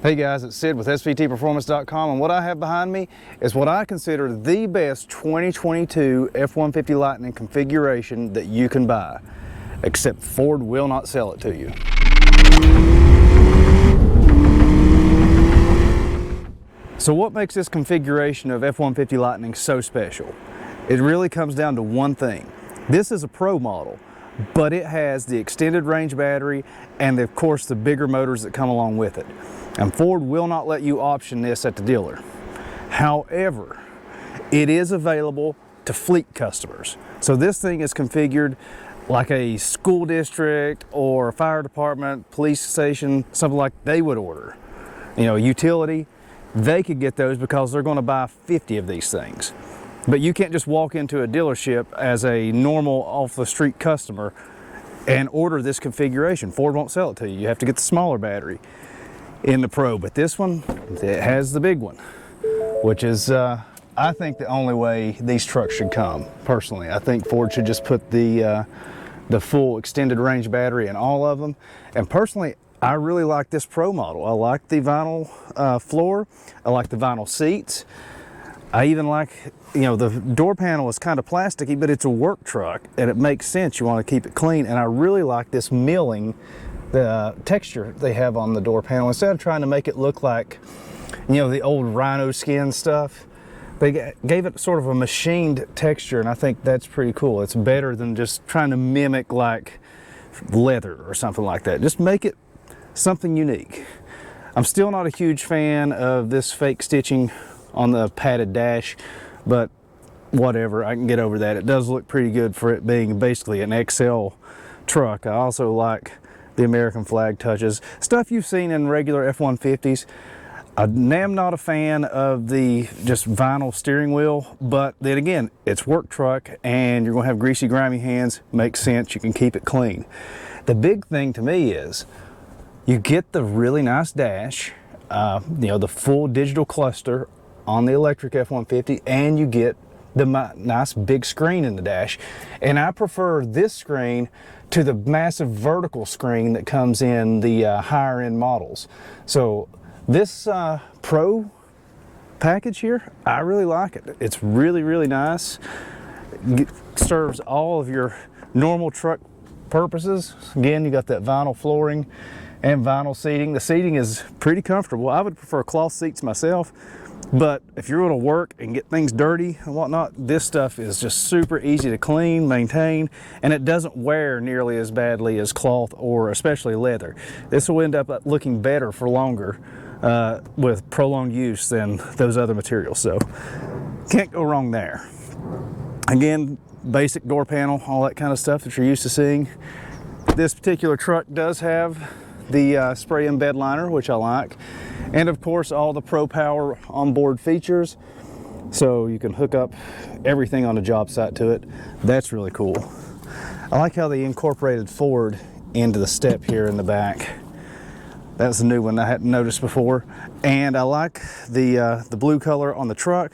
Hey guys, it's Sid with SVTPerformance.com, and what I have behind me is what I consider the best 2022 F-150 Lightning configuration that you can buy, except Ford will not sell it to you. So what makes this configuration of F-150 Lightning so special? It really comes down to one thing. This is a Pro model, but it has the extended range battery and of course the bigger motors that come along with it. And Ford will not let you option this at the dealer. However, it is available to fleet customers. So this thing is configured like a school district or a fire department, police station, something like they would order. You know, utility, they could get those because they're going to buy 50 of these things. But you can't just walk into a dealership as a normal off-the-street customer and order this configuration. Ford won't sell it to you. You have to get the smaller battery in the Pro, but this one, it has the big one, which is I think the only way these trucks should come. Personally, I think Ford should just put the full extended range battery in all of them. And personally, I really like this Pro model. I like the vinyl floor. I like the vinyl seats. I even like, you know, the door panel is kind of plasticky, but it's a work truck and it makes sense. You want to keep it clean. And I really like this milling, the texture they have on the door panel. Instead of trying to make it look like, you know, the old rhino skin stuff, they gave it sort of a machined texture, and I think that's pretty cool. It's better than just trying to mimic like leather or something like that. Just make it something unique. I'm still not a huge fan of this fake stitching on the padded dash, but whatever, I can get over that. It does look pretty good for it being basically an XL truck. I also like the American flag touches, stuff you've seen in regular F-150s. I am not a fan of the just vinyl steering wheel, but then again, it's work truck and you're gonna have greasy, grimy hands. Makes sense, you can keep it clean. The big thing to me is you get the really nice dash, you know, the full digital cluster on the electric F-150, and you get the nice big screen in the dash. And I prefer this screen to the massive vertical screen that comes in the higher end models. So this Pro package here, I really like it. It's really, really nice. It serves all of your normal truck purposes. Again, you got that vinyl flooring and vinyl seating. The seating is pretty comfortable. I would prefer cloth seats myself, but if you're going to work and get things dirty and whatnot, this stuff is just super easy to clean, maintain, and it doesn't wear nearly as badly as cloth or especially leather. This will end up looking better for longer with prolonged use than those other materials, so can't go wrong there. Again, basic door panel, all that kind of stuff that you're used to seeing. This particular truck does have the spray in bed liner, which I like, and of course all the Pro Power onboard features, so you can hook up everything on a job site to it. That's really cool. I like how they incorporated Ford into the step here in the back. That's a new one I hadn't noticed before. And I like the blue color on the truck,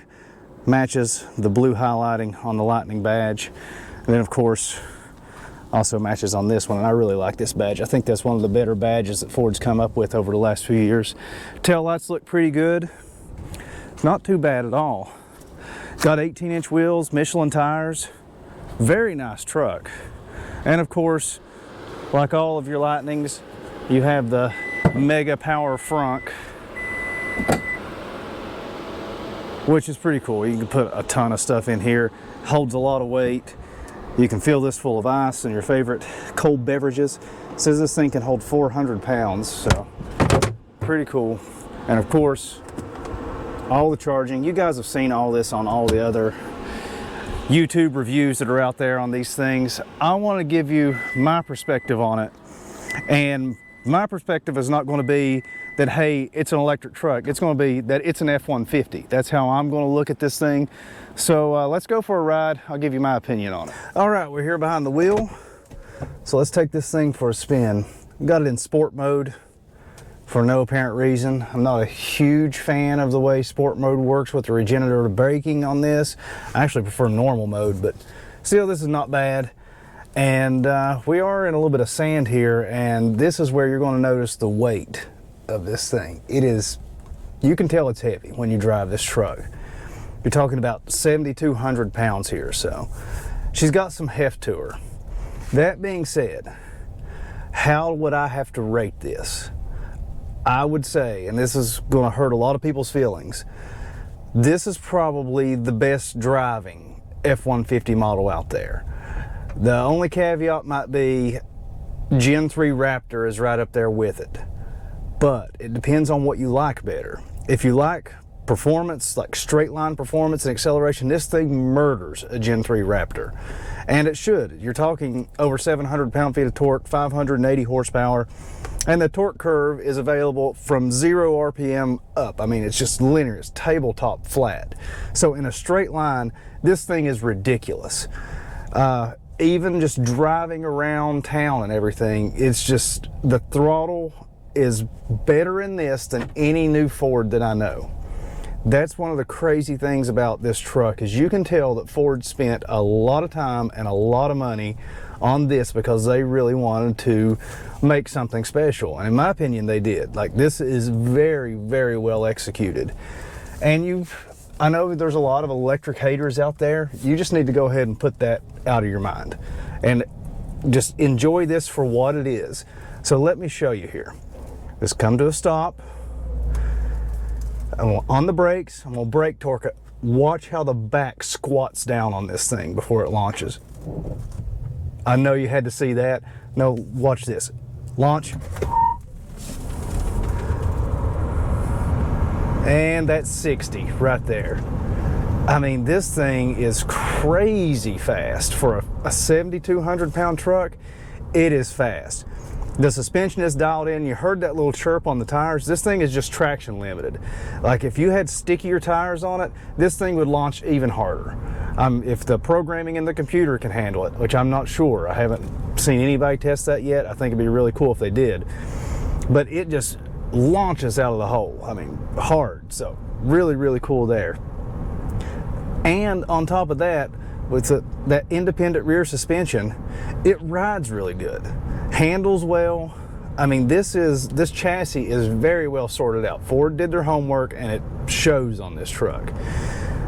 matches the blue highlighting on the Lightning badge, and then of course also matches on this one. And I really like this badge. I think that's one of the better badges that Ford's come up with over the last few years. Tail lights look pretty good. It's not too bad at all. Got 18-inch wheels, Michelin tires. Very nice truck. And of course, like all of your Lightnings, you have the mega power frunk, which is pretty cool. You can put a ton of stuff in here. Holds a lot of weight. You can fill this full of ice and your favorite cold beverages. It says this thing can hold 400 pounds, so pretty cool. And of course, all the charging. You guys have seen all this on all the other YouTube reviews that are out there on these things. I want to give you my perspective on it. And my perspective is not going to be that, hey, it's an electric truck. It's going to be that it's an F-150. That's how I'm going to look at this thing. So let's go for a ride. I'll give you my opinion on it. All right, we're here behind the wheel. So let's take this thing for a spin. I've got it in sport mode for no apparent reason. I'm not a huge fan of the way sport mode works with the regenerative braking on this. I actually prefer normal mode, but still, this is not bad. And we are in a little bit of sand here, and this is where you're going to notice the weight of this thing. It is, you can tell it's heavy when you drive this truck. You're talking about 7,200 pounds here, so she's got some heft to her. That being said, how would I have to rate this? I would say, and this is going to hurt a lot of people's feelings, this is probably the best driving F-150 model out there. The only caveat might be Gen 3 Raptor is right up there with it. But it depends on what you like better. If you like performance, like straight line performance and acceleration, this thing murders a Gen 3 Raptor. And it should. You're talking over 700 pound-feet of torque, 580 horsepower, and the torque curve is available from 0 RPM up. I mean, it's just linear, it's tabletop flat. So in a straight line, this thing is ridiculous. Even just driving around town and everything, it's just, the throttle is better in this than any new Ford that I know. That's one of the crazy things about this truck, is you can tell that Ford spent a lot of time and a lot of money on this because they really wanted to make something special. And in my opinion, they did. Like, this is very, very well executed. And I know there's a lot of electric haters out there. You just need to go ahead and put that out of your mind and just enjoy this for what it is. So let me show you here. Just come to a stop. On the brakes, I'm gonna brake torque it. Watch how the back squats down on this thing before it launches. I know you had to see that. No, watch this. Launch. And that's 60 right there. I mean, this thing is crazy fast for a 7,200 pound truck. It is fast. The suspension is dialed in. You heard that little chirp on the tires. This thing is just traction limited. Like, if you had stickier tires on it, this thing would launch even harder. If the programming in the computer can handle it, which I'm not sure. I haven't seen anybody test that yet. I think it'd be really cool if they did. But it just launches out of the hole. I mean, hard. So really, really cool there. And on top of that, with that independent rear suspension, it rides really good. Handles well. I mean, this chassis is very well sorted out. Ford did their homework, and it shows on this truck.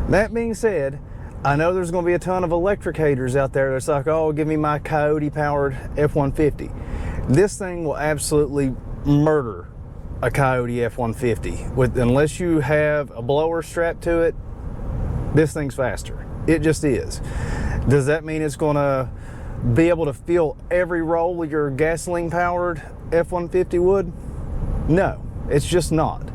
That being said, I know there's going to be a ton of electric haters out there that's like, oh, give me my Coyote powered F-150. This thing will absolutely murder a Coyote F-150. Unless you have a blower strapped to it, this thing's faster. It just is. Does that mean it's going to be able to fill every role with your gasoline powered F-150 would? No, it's just not.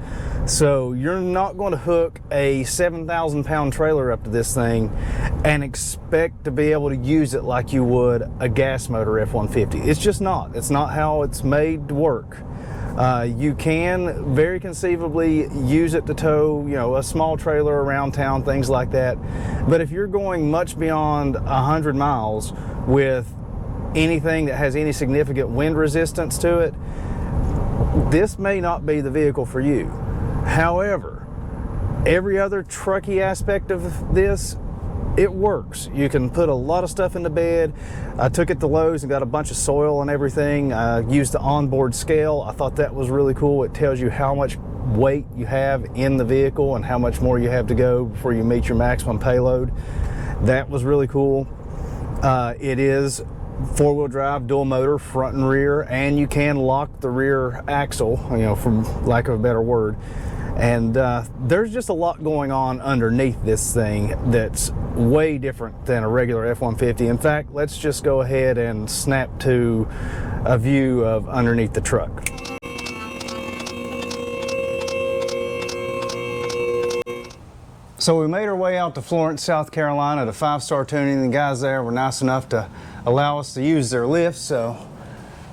So you're not going to hook a 7,000 pound trailer up to this thing and expect to be able to use it like you would a gas motor F-150. It's just not. It's not how it's made to work. You can very conceivably use it to tow, a small trailer around town, things like that. But if you're going much beyond 100 miles with anything that has any significant wind resistance to it, this may not be the vehicle for you. However, every other trucky aspect of this, it works. You can put a lot of stuff in the bed. I took it to Lowe's and got a bunch of soil and everything. I used the onboard scale. I thought that was really cool. It tells you how much weight you have in the vehicle and how much more you have to go before you meet your maximum payload. That was really cool. It is four-wheel drive, dual motor, front and rear, and you can lock the rear axle, from lack of a better word. And there's just a lot going on underneath this thing that's way different than a regular F-150. In fact, let's just go ahead and snap to a view of underneath the truck. So we made our way out to Florence, South Carolina to 5-Star Tuning. The guys there were nice enough to allow us to use their lift. So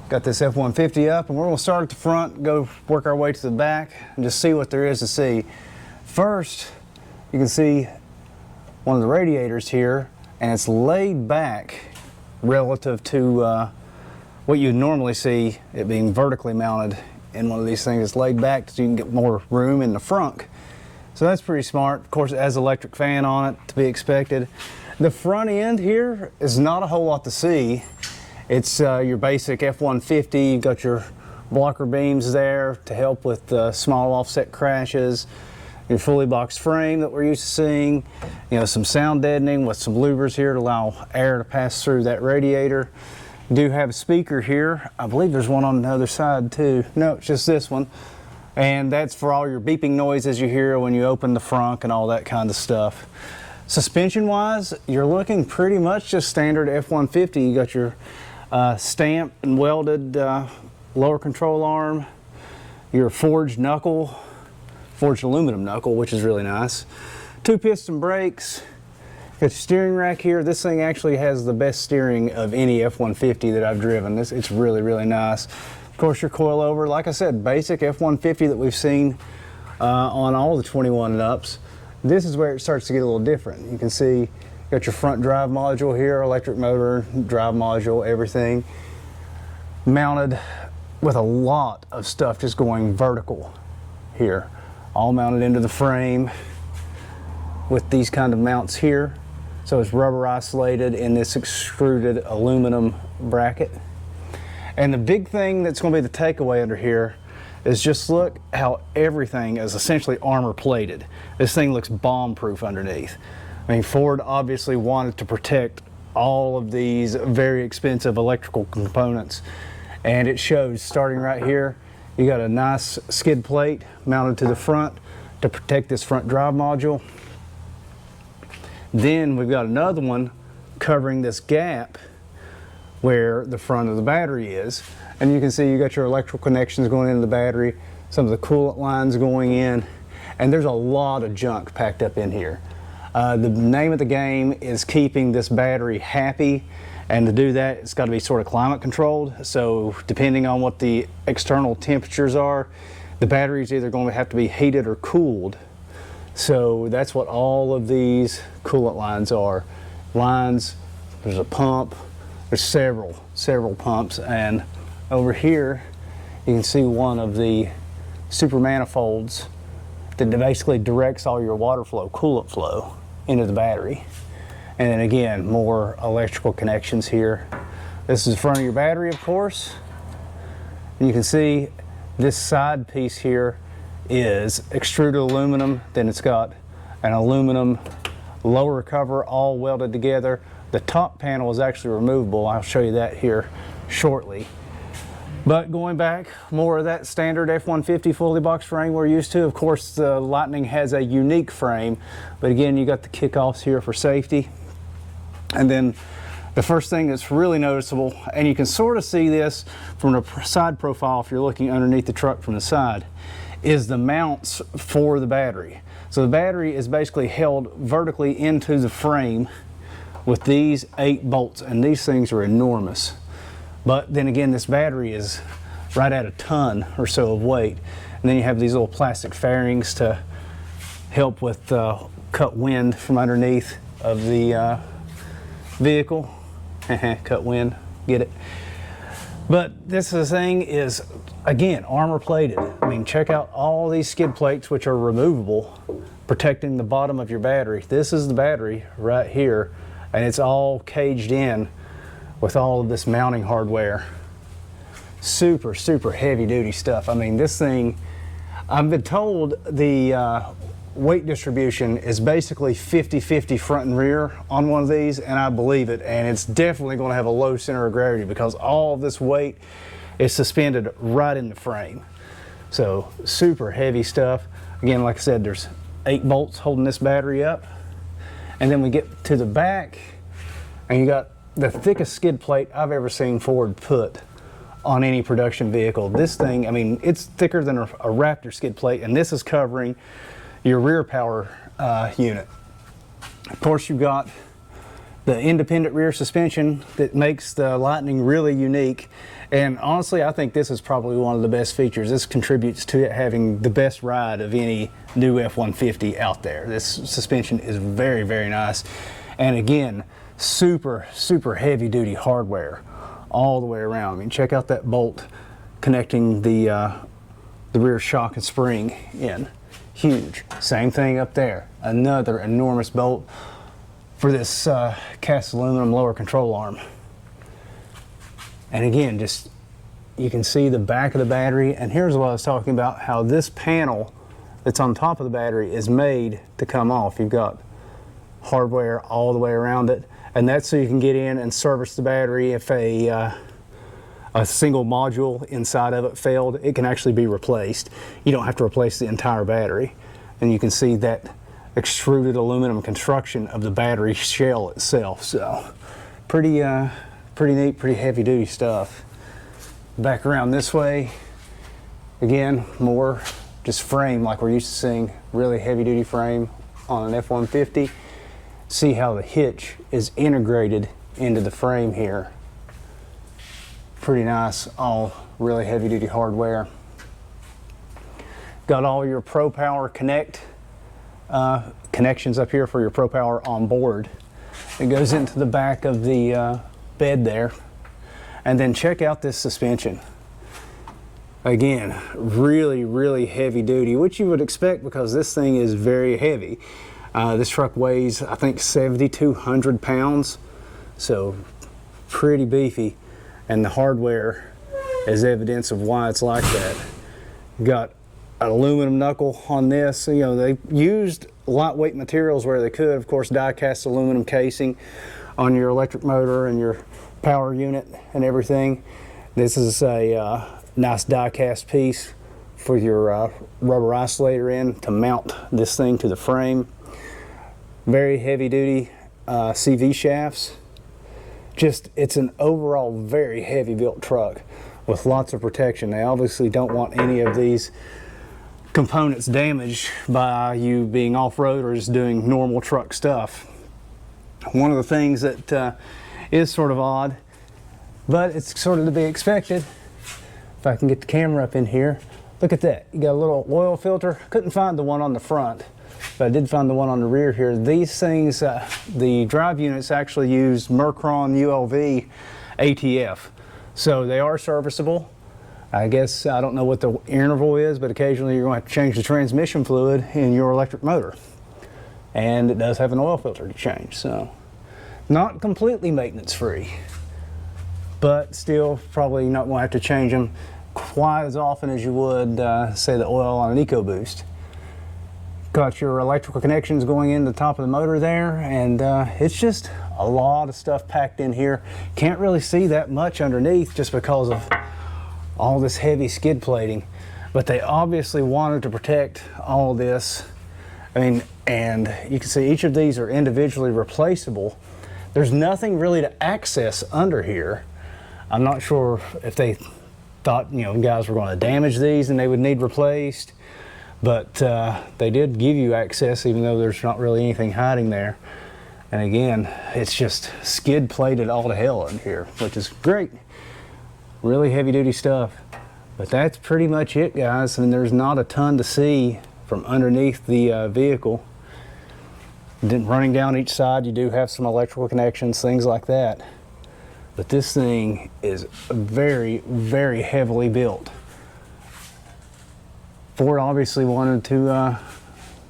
got this F-150 up, and we're going to start at the front, go work our way to the back, and just see what there is to see. First, you can see one of the radiators here, and it's laid back relative to what you'd normally see it being vertically mounted in one of these things. It's laid back so you can get more room in the front. So that's pretty smart. Of course, it has an electric fan on it, to be expected. The front end here is not a whole lot to see. It's your basic F-150. You've got your blocker beams there to help with small offset crashes. Your fully boxed frame that we're used to seeing, you know, some sound deadening with some louvers here to allow air to pass through that radiator. You do have a speaker here. I believe there's one on the other side too. No, it's just this one. And that's for all your beeping noises you hear when you open the frunk and all that kind of stuff. Suspension wise, you're looking pretty much just standard F-150. You got your stamped and welded lower control arm, your forged knuckle, forged aluminum knuckle, which is really nice. 2 piston brakes. Got your steering rack here. This thing actually has the best steering of any F-150 that I've driven. It's really, really nice. Of course, your coilover, like I said, basic F-150 that we've seen on all the 21 and ups. This is where it starts to get a little different. You can see you got your front drive module here, electric motor, drive module, everything. Mounted with a lot of stuff just going vertical here. All mounted into the frame with these kind of mounts here. So it's rubber isolated in this extruded aluminum bracket. And the big thing that's going to be the takeaway under here is just look how everything is essentially armor plated. This thing looks bomb proof underneath. I mean, Ford obviously wanted to protect all of these very expensive electrical components, and it shows starting right here. You got a nice skid plate mounted to the front to protect this front drive module. Then we've got another one covering this gap where the front of the battery is. And you can see you got your electrical connections going into the battery, some of the coolant lines going in, and there's a lot of junk packed up in here. The name of the game is keeping this battery happy. And to do that, it's got to be sort of climate controlled. So depending on what the external temperatures are, the battery is either going to have to be heated or cooled. So that's what all of these coolant lines are. Lines, there's a pump, there's several pumps. And over here, you can see one of the super manifolds that basically directs all your water flow, coolant flow into the battery. And then again, more electrical connections here. This is the front of your battery, of course. And you can see this side piece here is extruded aluminum. Then it's got an aluminum lower cover all welded together. The top panel is actually removable. I'll show you that here shortly. But going back, more of that standard F-150 fully boxed frame we're used to. Of course, the Lightning has a unique frame, but again, you got the kickoffs here for safety. And then the first thing that's really noticeable, and you can sort of see this from the side profile if you're looking underneath the truck from the side, is the mounts for the battery. So the battery is basically held vertically into the frame with these 8 bolts, and these things are enormous. But then again, this battery is right at a ton or so of weight. And then you have these little plastic fairings to help with cut wind from underneath of the vehicle. Cut wind, get it? But this thing is, again, armor plated. I mean, check out all these skid plates, which are removable, protecting the bottom of your battery. This is the battery right here, and it's all caged in with all of this mounting hardware. Super, super heavy duty stuff. I mean, this thing, I've been told the weight distribution is basically 50-50 front and rear on one of these, and I believe it, and it's definitely going to have a low center of gravity because all of this weight is suspended right in the frame. So super heavy stuff. Again, like I said, there's 8 bolts holding this battery up, and then we get to the back and you got the thickest skid plate I've ever seen Ford put on any production vehicle. This thing, I mean, it's thicker than a Raptor skid plate, and this is covering your rear power unit. Of course, you've got the independent rear suspension that makes the Lightning really unique, and honestly, I think this is probably one of the best features. This contributes to it having the best ride of any new F-150 out there. This suspension is very, very nice, and again, super, super heavy duty hardware all the way around. I mean, check out that bolt connecting the rear shock and spring in. Huge. Same thing up there. Another enormous bolt for this cast aluminum lower control arm. And again, just you can see the back of the battery, and here's what I was talking about, how this panel that's on top of the battery is made to come off. You've got hardware all the way around it, and that's so you can get in and service the battery. If a single module inside of it failed, it can actually be replaced. You don't have to replace the entire battery. And you can see that extruded aluminum construction of the battery shell itself. So pretty neat, pretty heavy duty stuff. Back around this way, again, more just frame like we're used to seeing, really heavy duty frame on an F-150. See how the hitch is integrated into the frame here. Pretty nice, all really heavy duty hardware. Got all your Pro Power Connect connections up here for your Pro Power on board. It goes into the back of the bed there. And then check out this suspension. Again, really heavy duty, which you would expect because this thing is very heavy. This truck weighs, I think, 7,200 pounds, so pretty beefy. And the hardware is evidence of why it's like that. Got an aluminum knuckle on this. You know, they used lightweight materials where they could. Of course, die-cast aluminum casing on your electric motor and your power unit and everything. This is a nice die-cast piece for your rubber isolator in to mount this thing to the frame. Very heavy-duty CV shafts. Just, it's an overall very heavy built truck with lots of protection. They obviously don't want any of these components damaged by you being off-road or just doing normal truck stuff. One of the things that is sort of odd, but it's sort of to be expected. If I can get the camera up in here, look at that. You got a little oil filter. Couldn't find the one on the front, but I did find the one on the rear here. These things, the drive units actually use Myrtle ULV ATF, so they are serviceable. I guess, I don't know what the interval is, but occasionally you're going to have to change the transmission fluid in your electric motor. And it does have an oil filter to change, so not completely maintenance free, but still probably not going to have to change them quite as often as you would, say, the oil on an EcoBoost. Got your electrical connections going in the top of the motor there, and it's just a lot of stuff packed in here. Can't really see that much underneath just because of all this heavy skid plating, but they obviously wanted to protect all this. I mean, and you can see each of these are individually replaceable. There's nothing really to access under here. I'm not sure if they thought, you know, guys were going to damage these and they would need replaced, but they did give you access even though there's not really anything hiding there. And again, it's just skid plated all to hell in here, which is great. Really heavy duty stuff. But that's pretty much it, guys. I mean, there's not a ton to see from underneath the vehicle. Then running down each side, you do have some electrical connections, things like that. But this thing is very heavily built. Ford obviously wanted to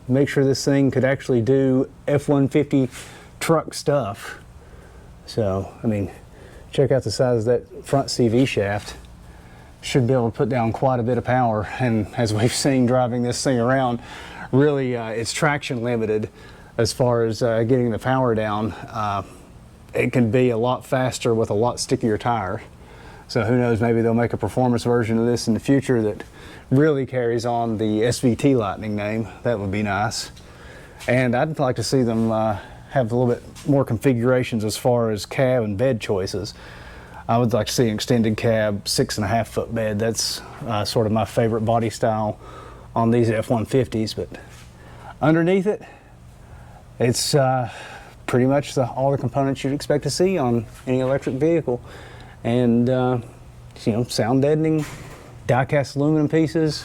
make sure this thing could actually do F-150 truck stuff. So, I mean, check out the size of that front CV shaft. Should be able to put down quite a bit of power, and as we've seen driving this thing around, really it's traction limited as far as getting the power down. It can be a lot faster with a lot stickier tire. So who knows, maybe they'll make a performance version of this in the future that really carries on the SVT Lightning name. That would be nice. And I'd like to see them have a little bit more configurations as far as cab and bed choices. I would like to see an extended cab 6.5 foot bed. That's sort of my favorite body style on these F-150s. But underneath it, it's pretty much all the components you'd expect to see on any electric vehicle. And you know, sound deadening, die-cast aluminum pieces,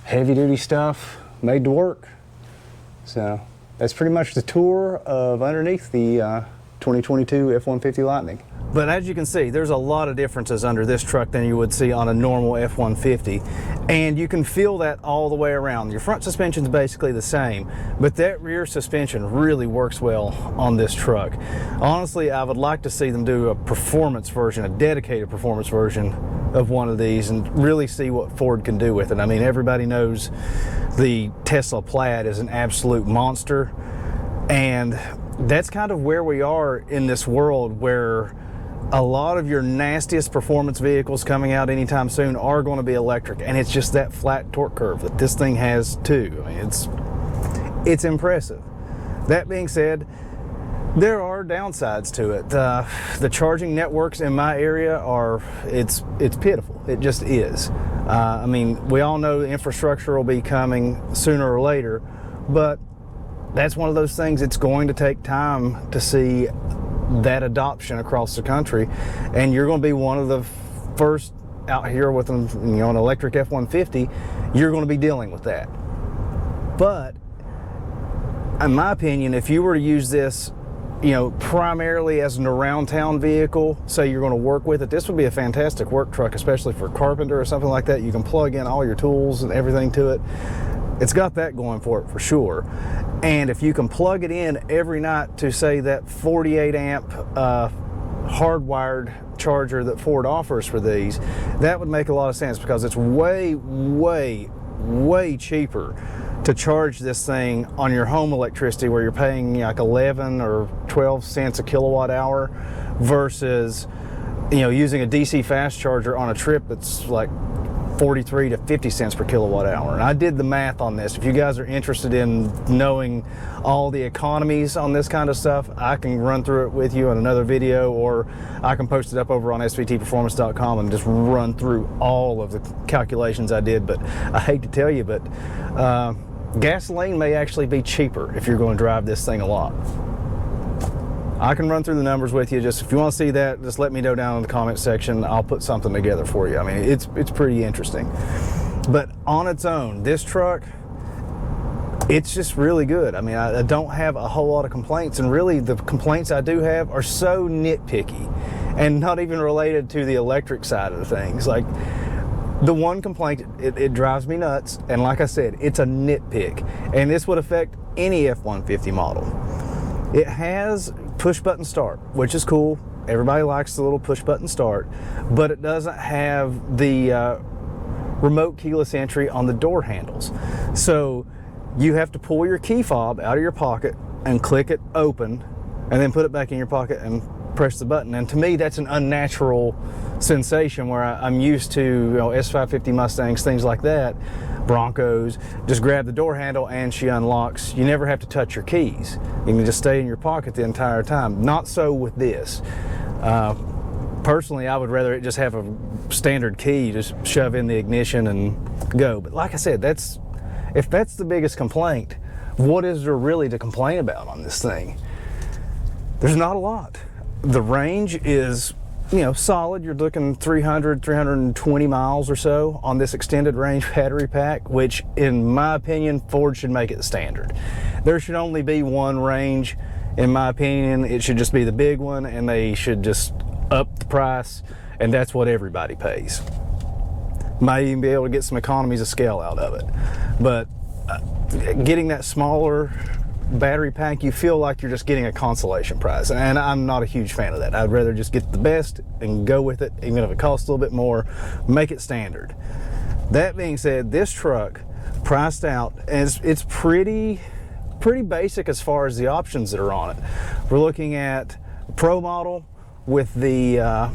heavy duty stuff, made to work. So that's pretty much the tour of underneath the 2022 F-150 Lightning. But as you can see, there's a lot of differences under this truck than you would see on a normal F-150. And you can feel that all the way around. Your front suspension is basically the same, but that rear suspension really works well on this truck. Honestly, I would like to see them do a performance version, a dedicated performance version of one of these and really see what Ford can do with it. I mean, everybody knows the Tesla Plaid is an absolute monster, and that's kind of where we are in this world, where a lot of your nastiest performance vehicles coming out anytime soon are going to be electric, and it's just that flat torque curve that this thing has too. I mean, it's impressive. That being said, there are downsides to it. The charging networks in my area it's pitiful. It just is. I mean, we all know the infrastructure will be coming sooner or later, but that's one of those things. It's going to take time to see that adoption across the country, and you're going to be one of the first out here with an electric F-150. You're going to be dealing with that. But in my opinion, if you were to use this primarily as an around town vehicle, say you're going to work with it, this would be a fantastic work truck, especially for a carpenter or something like that. You can plug in all your tools and everything to it. It's got that going for it for sure. And if you can plug it in every night to, say, that 48 amp hardwired charger that Ford offers for these, that would make a lot of sense, because it's way, way, way cheaper to charge this thing on your home electricity, where you're paying like 11 or 12 cents a kilowatt hour, versus using a DC fast charger on a trip that's like 43 to 50 cents per kilowatt hour. And I did the math on this. If you guys are interested in knowing all the economies on this kind of stuff, I can run through it with you in another video, or I can post it up over on SVTPerformance.com and just run through all of the calculations I did. But I hate to tell you, but gasoline may actually be cheaper if you're going to drive this thing a lot. I can run through the numbers with you. Just if you want to see that, just let me know down in the comment section. I'll put something together for you. I mean, it's pretty interesting. But on its own, this truck, it's just really good. I mean, I don't have a whole lot of complaints, and really the complaints I do have are so nitpicky and not even related to the electric side of the things. Like, the one complaint, it drives me nuts, and like I said, it's a nitpick, and this would affect any F-150 model. It has push button start, which is cool. Everybody likes the little push button start, but it doesn't have the remote keyless entry on the door handles. So you have to pull your key fob out of your pocket and click it open, and then put it back in your pocket and press the button. And to me, that's an unnatural sensation, where I'm used to S550 Mustangs, things like that, Broncos, just grab the door handle and she unlocks. You never have to touch your keys. You can just stay in your pocket the entire time. Not so with this. Personally, I would rather it just have a standard key, just shove in the ignition and go. But like I said, if that's the biggest complaint, what is there really to complain about on this thing? There's not a lot. The range is solid. You're looking 320 miles or so on this extended range battery pack, which in my opinion, Ford should make it the standard. There should only be one range, in my opinion. It should just be the big one, and they should just up the price, and that's what everybody pays. Might even be able to get some economies of scale out of it. But getting that smaller battery pack, you feel like you're just getting a consolation prize, and I'm not a huge fan of that. I'd rather just get the best and go with it, even if it costs a little bit more, make it standard. That being said, this truck priced out, and it's pretty basic as far as the options that are on it. We're looking at a Pro model with the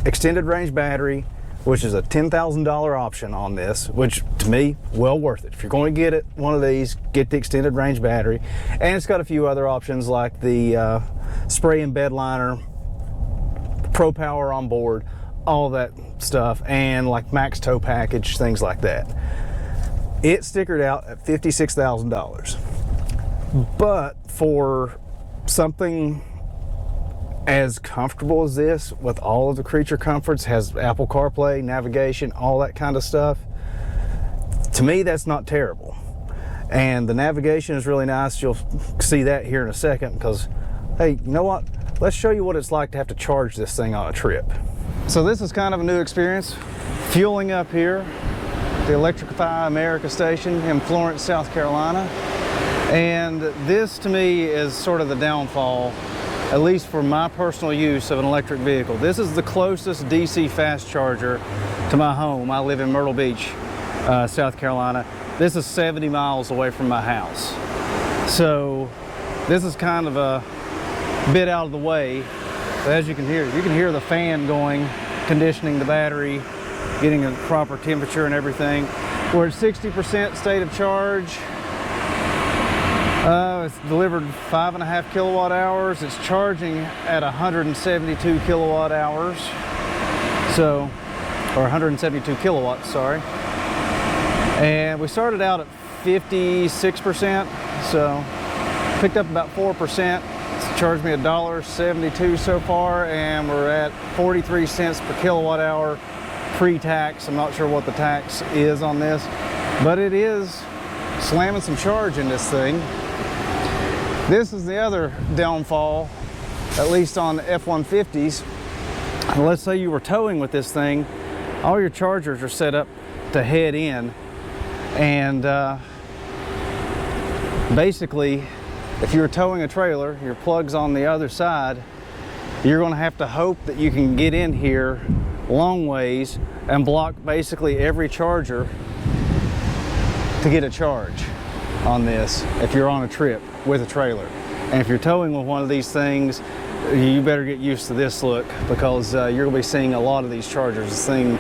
extended range battery, which is a $10,000 option on this, which to me, well worth it. If you're going to get it, one of these, get the extended range battery. And it's got a few other options like the spray and bed liner, Pro Power on board, all that stuff, and like max tow package, things like that. It's stickered out at $56,000. But for something as comfortable as this, with all of the creature comforts, has Apple CarPlay, navigation, all that kind of stuff, to me that's not terrible. And the navigation is really nice. You'll see that here in a second, because hey, you know what, let's show you what it's like to have to charge this thing on a trip. So this is kind of a new experience, fueling up here at the Electrify America station in Florence, South Carolina. And this to me is sort of the downfall at least for my personal use of an electric vehicle. This is the closest DC fast charger to my home. I live in Myrtle Beach, South Carolina. This is 70 miles away from my house. So this is kind of a bit out of the way. But as you can hear the fan going, conditioning the battery, getting a proper temperature and everything. We're at 60% state of charge. It's delivered 5.5 kilowatt hours. It's charging at 172 kilowatt hours. So, or 172 kilowatts, sorry. And we started out at 56%, so picked up about 4%. It's charged me $1.72 so far, and we're at 43 cents per kilowatt hour pre-tax. I'm not sure what the tax is on this, but it is slamming some charge in this thing. This is the other downfall, at least on F-150s. Let's say you were towing with this thing, all your chargers are set up to head in, and basically, if you're towing a trailer, your plug's on the other side, you're going to have to hope that you can get in here long ways and block basically every charger to get a charge on this if you're on a trip with a trailer. And if you're towing with one of these things, you better get used to this look, because you're going to be seeing a lot of these chargers. This thing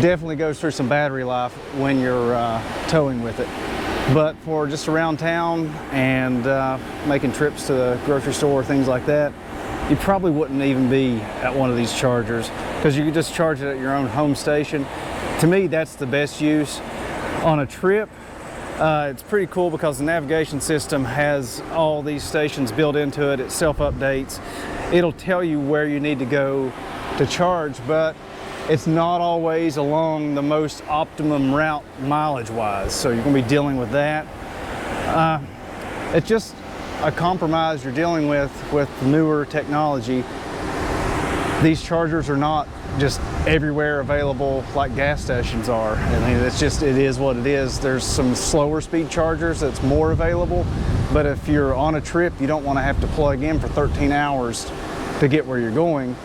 definitely goes through some battery life when you're towing with it. But for just around town and making trips to the grocery store, things like that, you probably wouldn't even be at one of these chargers, because you can just charge it at your own home station. To me, that's the best use. On a trip, it's pretty cool because the navigation system has all these stations built into it. It self-updates. It'll tell you where you need to go to charge, but it's not always along the most optimum route mileage-wise, so you're going to be dealing with that. It's just a compromise you're dealing with newer technology. These chargers are not just everywhere available like gas stations are. I mean, it is what it is. There's some slower speed chargers that's more available, but if you're on a trip, you don't want to have to plug in for 13 hours to get where you're going.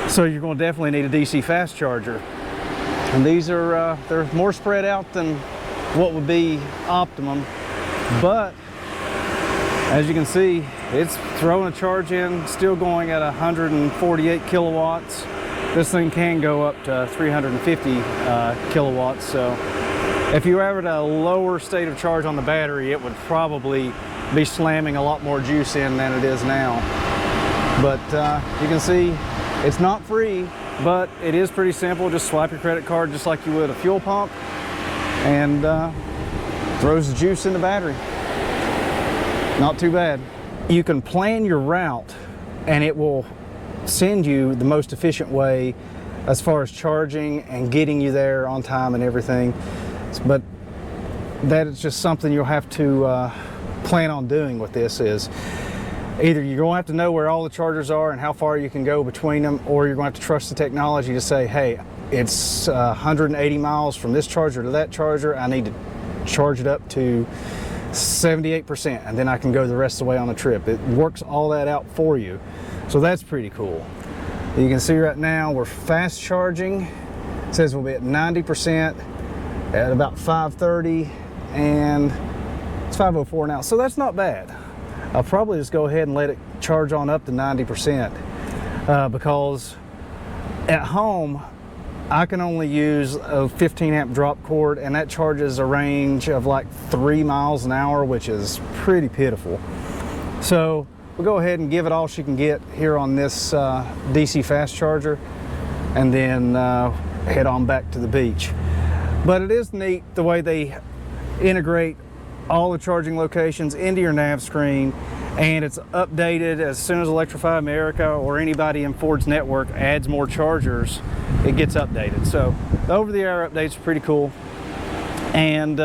So you're going to definitely need a DC fast charger. And these are, they're more spread out than what would be optimum, but as you can see, it's throwing a charge in, still going at 148 kilowatts. This thing can go up to 350 kilowatts. So if you were at a lower state of charge on the battery, it would probably be slamming a lot more juice in than it is now. But you can see it's not free, but it is pretty simple. Just swipe your credit card just like you would a fuel pump, and throws the juice in the battery. Not too bad. You can plan your route and it will send you the most efficient way as far as charging and getting you there on time and everything. But that is just something you'll have to plan on doing with this. Is either you're going to have to know where all the chargers are and how far you can go between them, or you're going to have to trust the technology to say, hey, it's 180 miles from this charger to that charger. I need to charge it up to 78%, and then I can go the rest of the way on the trip. It works all that out for you. So that's pretty cool. You can see right now we're fast charging. It says we'll be at 90% at about 5:30, and it's 5:04 now. So that's not bad. I'll probably just go ahead and let it charge on up to 90% because at home I can only use a 15 amp drop cord, and that charges a range of like 3 miles an hour, which is pretty pitiful. So we'll go ahead and give it all she can get here on this DC fast charger, and then head on back to the beach. But it is neat the way they integrate all the charging locations into your nav screen, and it's updated as soon as Electrify America or anybody in Ford's network adds more chargers, it gets updated. So the over-the-air updates are pretty cool, and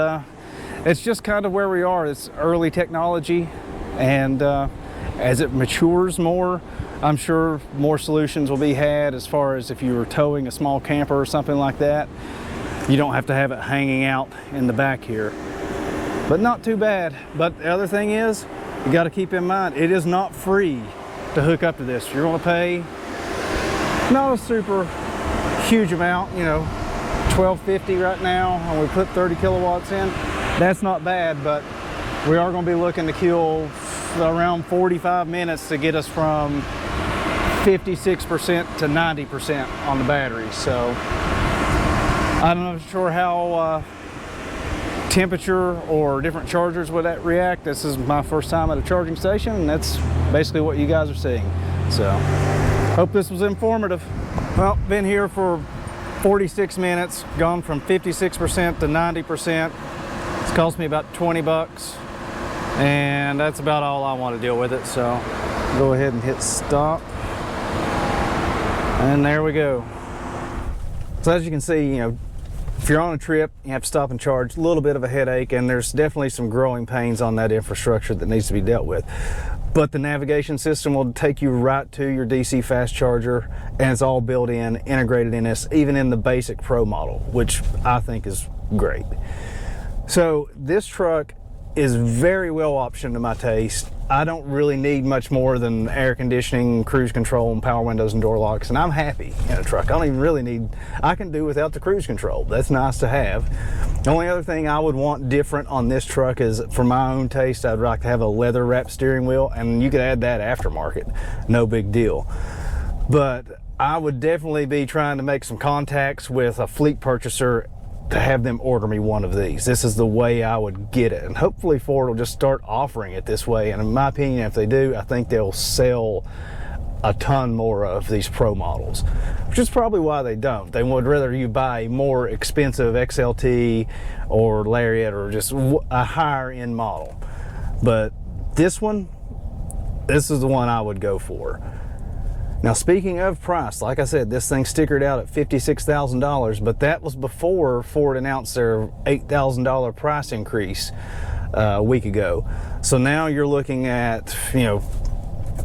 it's just kind of where we are. It's early technology, and as it matures more, I'm sure more solutions will be had as far as if you were towing a small camper or something like that. You don't have to have it hanging out in the back here. But not too bad. But the other thing is, you got to keep in mind, it is not free to hook up to this. You're going to pay not a super huge amount, you know, $12.50 right now, and we put 30 kilowatts in. That's not bad, but we are going to be looking to kill around 45 minutes to get us from 56% to 90% on the battery. So I'm not sure how temperature or different chargers would that react. This is my first time at a charging station, and that's basically what you guys are seeing. So hope this was informative. Well, been here for 46 minutes, gone from 56% to 90%. It's cost me about 20 bucks, and that's about all I want to deal with it. So go ahead and hit stop, and there we go. So as you can see, you know, if you're on a trip, you have to stop and charge. A little bit of a headache, and there's definitely some growing pains on that infrastructure that needs to be dealt with. But the navigation system will take you right to your DC fast charger, and it's all built in, integrated in this, even in the basic Pro model, which I think is great. So this truck is very well optioned to my taste. I don't really need much more than air conditioning, cruise control, and power windows and door locks, and I'm happy in a truck. I don't even really need, I can do without the cruise control. That's nice to have. The only other thing I would want different on this truck is, for my own taste, I'd like to have a leather wrapped steering wheel, and you could add that aftermarket, no big deal. But I would definitely be trying to make some contacts with a fleet purchaser to have them order me one of these. This is the way I would get it, and hopefully Ford will just start offering it this way. And in my opinion, if they do, I think they'll sell a ton more of these Pro models, which is probably why they don't. They would rather you buy a more expensive XLT or Lariat or just a higher end model. But this is the one I would go for. Now, speaking of price, like I said, this thing stickered out at $56,000, but that was before Ford announced their $8,000 price increase a week ago. So now you're looking at, you know,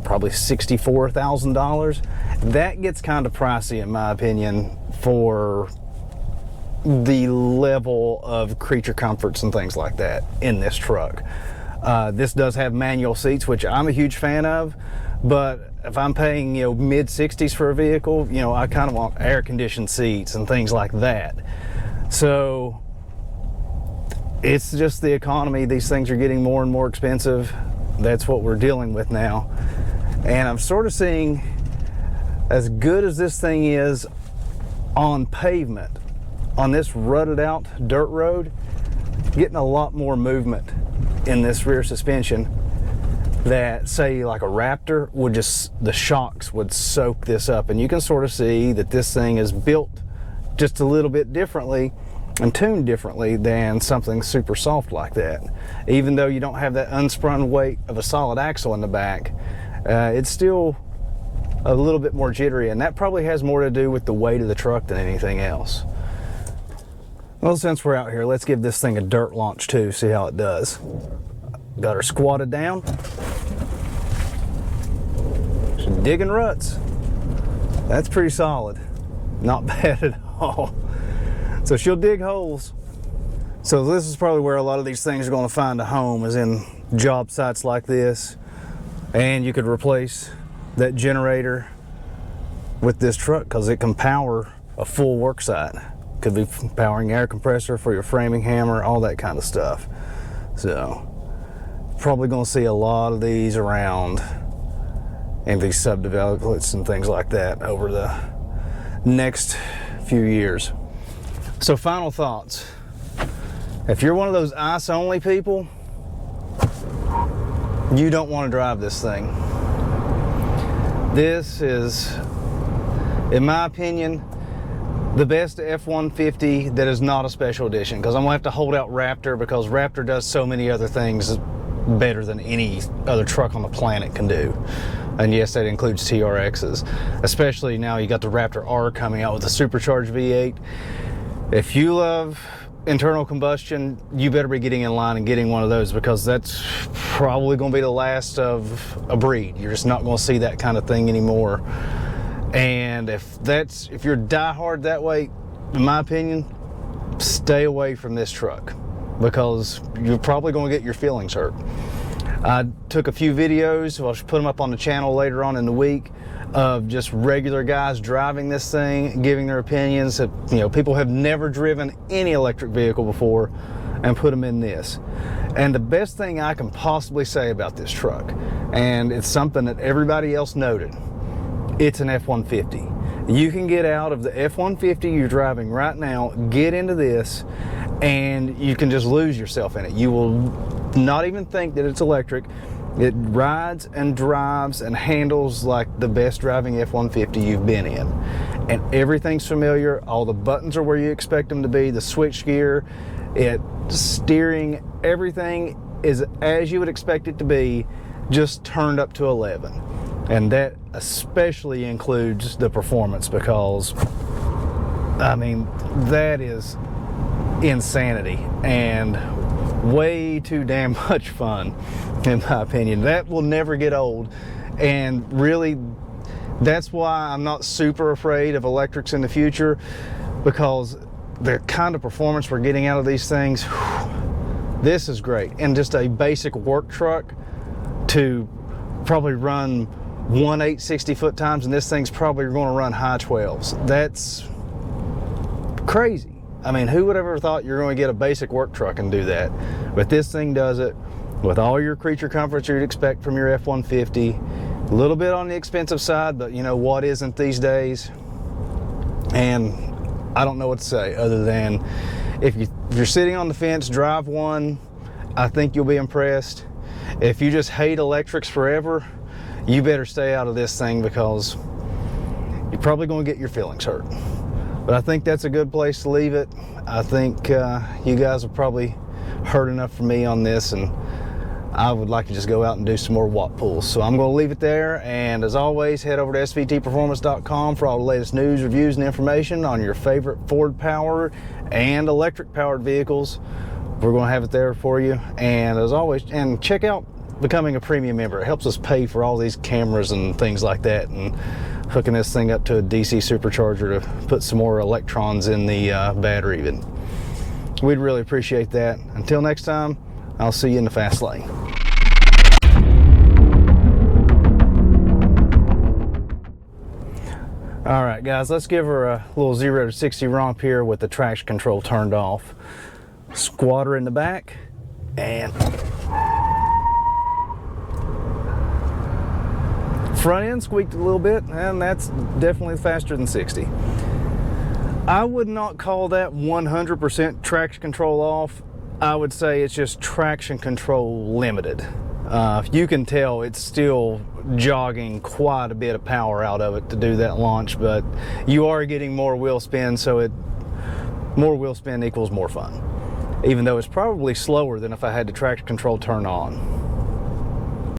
probably $64,000. That gets kind of pricey, in my opinion, for the level of creature comforts and things like that in this truck. This does have manual seats, which I'm a huge fan of, but if I'm paying, you know, mid-60s for a vehicle, you know, I kind of want air-conditioned seats and things like that. So it's just the economy. These things are getting more and more expensive. That's what we're dealing with now. And I'm sort of seeing, as good as this thing is on pavement, on this rutted out dirt road, getting a lot more movement in this rear suspension that, say, like a Raptor would just, the shocks would soak this up. And you can sort of see that this thing is built just a little bit differently and tuned differently than something super soft like that. Even though you don't have that unsprung weight of a solid axle in the back, it's still a little bit more jittery, and that probably has more to do with the weight of the truck than anything else. Well, since we're out here, let's give this thing a dirt launch too, see how it does. Got her squatted down. She's digging ruts. That's pretty solid. Not bad at all. So she'll dig holes. So this is probably where a lot of these things are going to find a home, is in job sites like this. And you could replace that generator with this truck because it can power a full work site. Could be powering air compressor for your framing hammer, all that kind of stuff. So probably going to see a lot of these around in these subdevelopments and things like that over the next few years. So final thoughts. If you're one of those ICE only people, you don't want to drive this thing. This is, in my opinion, the best F-150 that is not a special edition, because I'm going to have to hold out Raptor, because Raptor does so many other things better than any other truck on the planet can do. And yes, that includes TRXs. Especially now you got the Raptor R coming out with a supercharged V8. If you love internal combustion, you better be getting in line and getting one of those, because that's probably going to be the last of a breed. You're just not going to see that kind of thing anymore. And if you're diehard that way, in my opinion, stay away from this truck, because you're probably going to get your feelings hurt. I took a few videos, I'll put them up on the channel later on in the week, of just regular guys driving this thing, giving their opinions. That, you know, people have never driven any electric vehicle before and put them in this. And the best thing I can possibly say about this truck, and it's something that everybody else noted, it's an F-150. You can get out of the F-150 you're driving right now, get into this, and you can just lose yourself in it. You will not even think that it's electric. It rides and drives and handles like the best driving F-150 you've been in. And everything's familiar. All the buttons are where you expect them to be. The switch gear, steering, everything is as you would expect it to be, just turned up to 11. And that especially includes the performance, because I mean, that is insanity and way too damn much fun, in my opinion. That will never get old, and really that's why I'm not super afraid of electrics in the future, because the kind of performance we're getting out of these things, this is great. And just a basic work truck to probably run 1/8 60-foot times, and this thing's probably going to run high 12s. That's crazy. I mean, who would have ever thought you're going to get a basic work truck and do that? But this thing does it with all your creature comforts you'd expect from your F-150. A little bit on the expensive side, but you know what isn't these days? And I don't know what to say other than if you're sitting on the fence, drive one. I think you'll be impressed. If you just hate electrics forever, you better stay out of this thing, because you're probably going to get your feelings hurt. But I think that's a good place to leave it. I think you guys have probably heard enough from me on this, and I would like to just go out and do some more watt pulls. So I'm going to leave it there, and as always, head over to SVTPerformance.com for all the latest news, reviews, and information on your favorite Ford powered and electric powered vehicles. We're going to have it there for you. And as always, and check out becoming a premium member. It helps us pay for all these cameras and things like that, and hooking this thing up to a DC supercharger to put some more electrons in the battery. And we'd really appreciate that. Until next time, I'll see you in the fast lane. All right, guys, let's give her a little 0 to 60 romp here with the traction control turned off. Squat her in the back, and front end squeaked a little bit, and that's definitely faster than 60. I would not call that 100% traction control off. I would say it's just traction control limited. You can tell it's still jogging quite a bit of power out of it to do that launch, but you are getting more wheel spin, so more wheel spin equals more fun, even though it's probably slower than if I had the traction control turned on.